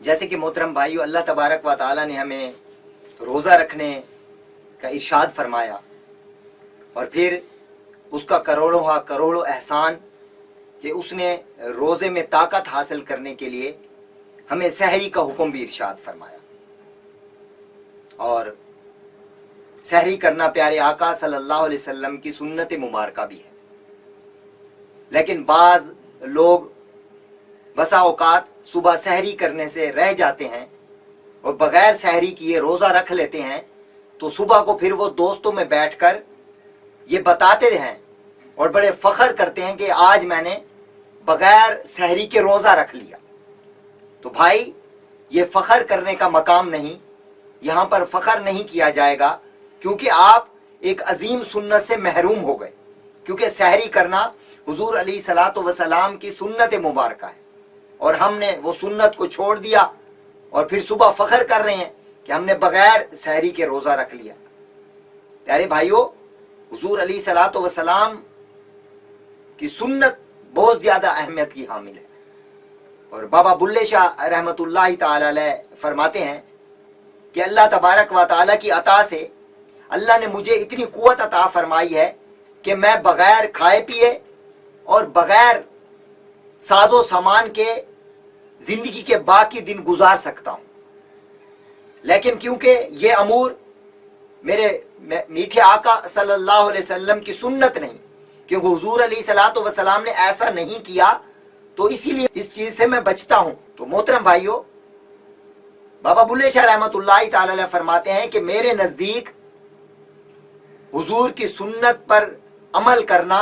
जैसे कि मोहतरम भाइयों, अल्लाह तबारक व तआला ने हमें रोज़ा रखने का इरशाद फरमाया और फिर उसका करोड़ों एहसान कि उसने रोज़े में ताकत हासिल करने के लिए हमें सहरी का हुक्म भी इरशाद फरमाया। और सहरी करना प्यारे आका सल्लल्लाहु अलैहि वसल्लम की सुन्नत मुबारका भी है। लेकिन बाज़ लोग बसा औकात सुबह सहरी करने से रह जाते हैं और बग़ैर सहरी किए रोज़ा रख लेते हैं, तो सुबह को फिर वो दोस्तों में बैठकर ये बताते हैं और बड़े फ़ख्र करते हैं कि आज मैंने बग़ैर सहरी के रोज़ा रख लिया। तो भाई, ये फ़ख्र करने का मकाम नहीं, यहाँ पर फ़ख्र नहीं किया जाएगा, क्योंकि आप एक अजीम सुन्नत से महरूम हो गए। क्योंकि सहरी करना हुजूर अलैहिस्सलातु वस्सलाम की सुन्नत मुबारका है और हमने वो सुन्नत को छोड़ दिया और फिर सुबह फ़ख्र कर रहे हैं कि हमने बग़ैर सहरी के रोज़ा रख लिया। प्यारे भाइयों, हुजूर अलैहिस्सलातु वस्सलाम की सुन्नत बहुत ज़्यादा अहमियत की हामिल है। और बाबा बुल्ले शाह रहमतुल्लाहि ताला अलैह फरमाते हैं कि अल्लाह तबारक व तआला की अता से अल्लाह ने मुझे इतनी कुव्वत अता फरमाई है कि मैं बग़ैर खाए पिए और बग़ैर साजो सामान के ज़िंदगी के बाकी दिन गुजार सकता हूँ। लेकिन क्योंकि ये अमूर मेरे मीठे आका सल्लल्लाहु अलैहि वसल्लम की सुन्नत नहीं, क्योंकि हुजूर अलैहिस्सलातु वस्सलाम ने ऐसा नहीं किया, तो इसीलिए इस चीज़ से मैं बचता हूँ। तो मोहतरम भाइयों, बाबा बुल्ले शाह रहमतुल्लाहि ताला अलैह फरमाते हैं कि मेरे नज़दीक हुजूर की सुन्नत पर अमल करना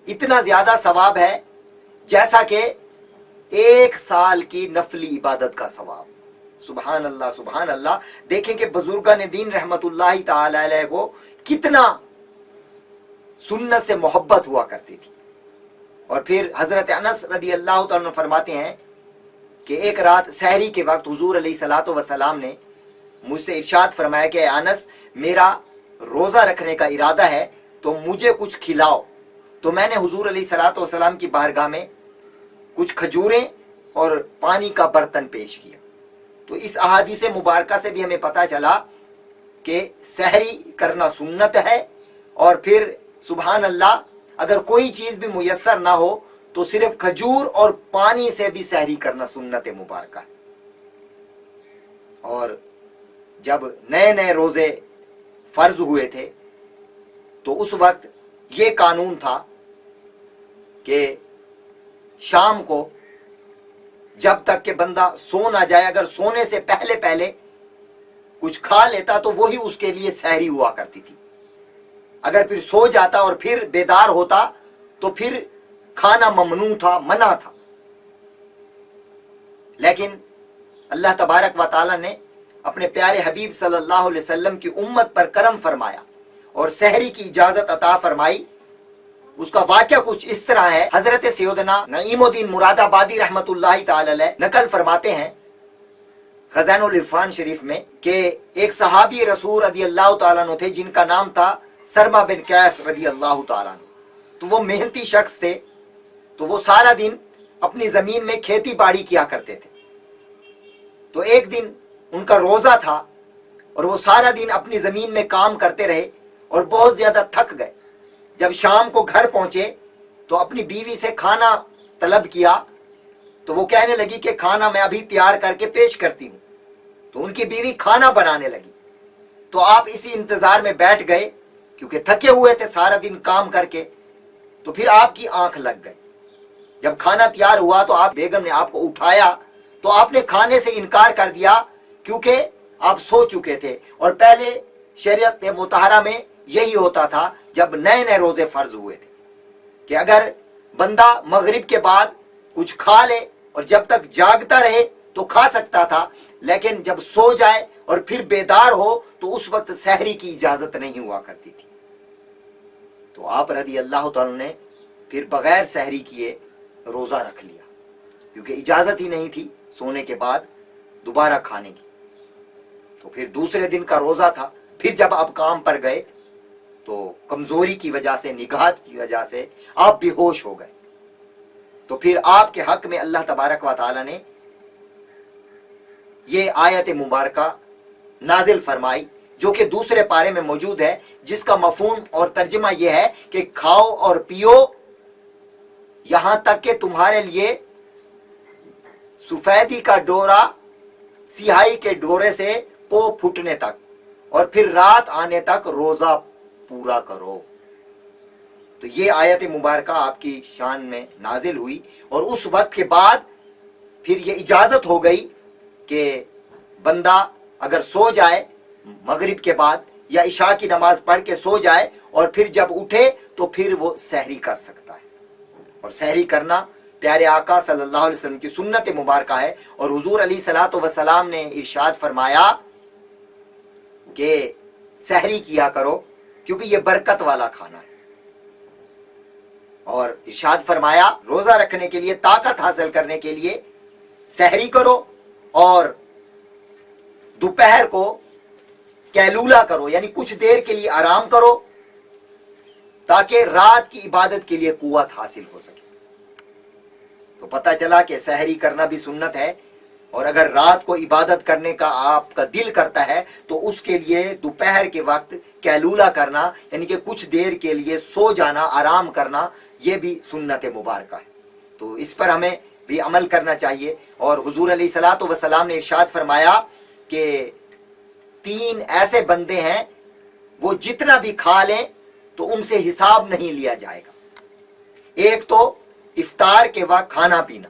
इतना ज़्यादा सवाब है जैसा कि 1 साल की नफली इबादत का सवाब। सुभान अल्लाह, सुभान अल्लाह। देखें कि बुजुर्गान दीन रहमतुल्लाहि ताला अलैह को कितना सुन्नत से मोहब्बत हुआ करती थी। और फिर हज़रत अनस रदी अल्लाह तआला अन्हु फरमाते हैं कि एक रात सहरी के वक्त हुजूर अलैहिस्सलातु वस्सलाम ने मुझसे इरशाद फरमाया कि अनस, मेरा रोज़ा रखने का इरादा है तो मुझे कुछ खिलाओ। तो मैंने हुजूर अलैहिस्सलातु वस्सलाम की बारगाह में कुछ खजूरें और पानी का बर्तन पेश किया। तो इस अहादीस मुबारका से भी हमें पता चला कि सहरी करना सुन्नत है। और फिर सुभान अल्लाह, अगर कोई चीज़ भी मुयस्सर ना हो तो सिर्फ खजूर और पानी से भी सहरी करना सुन्नत मुबारका है। और जब नए नए रोज़े फ़र्ज हुए थे तो उस वक्त ये कानून था कि शाम को जब तक कि बंदा सो ना जाए, अगर सोने से पहले पहले कुछ खा लेता तो वही उसके लिए सहरी हुआ करती थी। अगर फिर सो जाता और फिर बेदार होता तो फिर खाना ममनू था, मना था। लेकिन अल्लाह तबारक व तआला ने अपने प्यारे हबीब सल्लल्लाहु अलैहि वसल्लम की उम्मत पर करम फरमाया और सहरी की इजाजत अता फरमाई। उसका वाक़या कुछ इस तरह है। हजरत सैयदना नईमुद्दीन मुरादाबादी रहमतुल्लाहि ताला अलैह नकल फरमाते हैं खज़ानुल इरफान शरीफ में कि एक सहाबी रसूल रदी अल्लाह ताला अन्हु थे जिनका नाम था सरमा बिन कैस रदी अल्लाह ताला अन्हु। तो वो मेहनती शख्स थे, तो वो सारा दिन अपनी ज़मीन में खेती बाड़ी किया करते थे। तो एक दिन उनका रोज़ा था और वो सारा दिन अपनी ज़मीन में काम करते रहे और बहुत ज़्यादा थक गए। जब शाम को घर पहुँचे तो अपनी बीवी से खाना तलब किया, तो वो कहने लगी कि खाना मैं अभी तैयार करके पेश करती हूँ। तो उनकी बीवी खाना बनाने लगी, तो आप इसी इंतज़ार में बैठ गए क्योंकि थके हुए थे सारा दिन काम करके। तो फिर आपकी आंख लग गई। जब खाना तैयार हुआ तो आप बेगम ने आपको उठाया तो आपने खाने से इनकार कर दिया क्योंकि आप सो चुके थे। और पहले शरीयत मुतहरा में यही होता था जब नए नए रोजे फर्ज हुए थे कि अगर बंदा मगरिब के बाद कुछ खा ले और जब तक जागता रहे तो खा सकता था, लेकिन जब सो जाए और फिर बेदार हो तो उस वक्त सहरी की इजाजत नहीं हुआ करती थी। तो आप रदी अल्लाह तआला ने फिर बगैर सहरी किए रोजा रख लिया क्योंकि इजाजत ही नहीं थी सोने के बाद दोबारा खाने की। तो फिर दूसरे दिन का रोजा था। फिर जब आप काम पर गए तो कमजोरी की वजह से, निगाह की वजह से आप बेहोश हो गए। तो फिर आपके हक में अल्लाह तबारक व तआला ने ये आयत मुबारका नाजिल फरमाई, जो कि दूसरे पारे में मौजूद है, जिसका मफहूम और तर्जुमा यह है कि खाओ और पियो यहां तक कि तुम्हारे लिए सफेदी का डोरा सिहाई के डोरे से पो फूटने तक, और फिर रात आने तक रोजा पूरा करो। तो ये आयत मुबारका आपकी शान में नाजिल हुई, और उस वक्त के बाद फिर ये इजाजत हो गई कि बंदा अगर सो जाए मगरिब के बाद या इशा की नमाज पढ़ के सो जाए और फिर जब उठे तो फिर वो सहरी कर सकता है। और सहरी करना प्यारे आका सल्लल्लाहु अलैहि वसल्लम की सुन्नत मुबारका है। और हुजूर अलैहिस्सलातु वस्सलाम ने इरशाद फरमाया कि सहरी किया करो, क्योंकि ये बरकत वाला खाना है। और इरशाद फरमाया रोजा रखने के लिए, ताकत हासिल करने के लिए सहरी करो, और दोपहर को कैलूला करो, यानी कुछ देर के लिए आराम करो, ताकि रात की इबादत के लिए कुव्वत हासिल हो सके। तो पता चला कि सहरी करना भी सुन्नत है, और अगर रात को इबादत करने का आपका दिल करता है तो उसके लिए दोपहर के वक्त कैलूला करना, यानी कि कुछ देर के लिए सो जाना, आराम करना, यह भी सुन्नत मुबारका है। तो इस पर हमें भी अमल करना चाहिए। और हुजूर अलैहिस्सलातु वस्सलाम ने इरशाद फरमाया कि 3 ऐसे बंदे हैं, वो जितना भी खा लें तो उनसे हिसाब नहीं लिया जाएगा। एक तो इफ्तार के वक्त खाना पीना,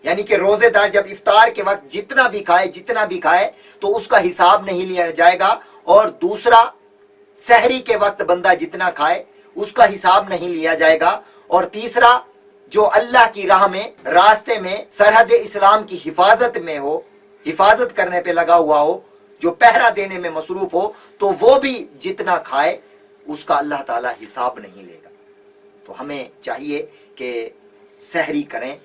यानी कि रोजेदार जब इफ्तार के वक्त जितना भी खाए तो उसका हिसाब नहीं लिया जाएगा। और दूसरा, सहरी के वक्त बंदा जितना खाए उसका हिसाब नहीं लिया जाएगा। और तीसरा, जो अल्लाह की राह में, रास्ते में, सरहद इस्लाम की हिफाजत में हो, हिफाजत करने पे लगा हुआ हो, जो पहरा देने में मसरूफ हो, तो वो भी जितना खाए उसका अल्लाह ताला हिसाब नहीं लेगा। तो हमें चाहिए कि सहरी करें,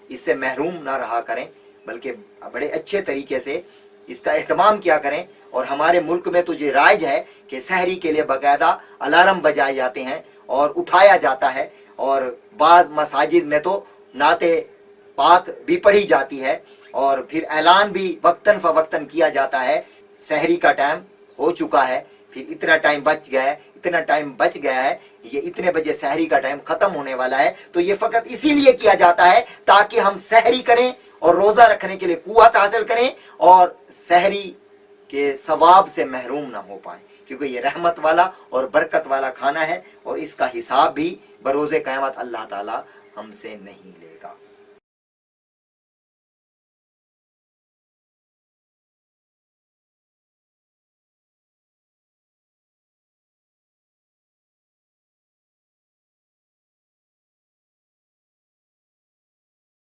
इससे महरूम ना रहा करें, बल्कि बड़े अच्छे तरीके से इसका एहतमाम किया करें। और हमारे मुल्क में तो ये राइज है कि सहरी के लिए बाकायदा अलार्म बजाए जाते हैं और उठाया जाता है, और बाज़ मसाजिद में तो नाते पाक भी पढ़ी जाती है, और फिर ऐलान भी वक्तन फवक्तन किया जाता है, सहरी का टाइम हो चुका है, फिर इतना टाइम बच गया है, इतना टाइम बच गया है, ये इतने बजे सहरी का टाइम खत्म होने वाला है। तो ये फकत इसीलिए किया जाता है ताकि हम सहरी करें और रोजा रखने के लिए कुव्वत हासिल करें और सहरी के सवाब से महरूम ना हो पाए, क्योंकि ये रहमत वाला और बरकत वाला खाना है, और इसका हिसाब भी बरोज़े क़यामत अल्लाह ताला हमसे नहीं लेगा।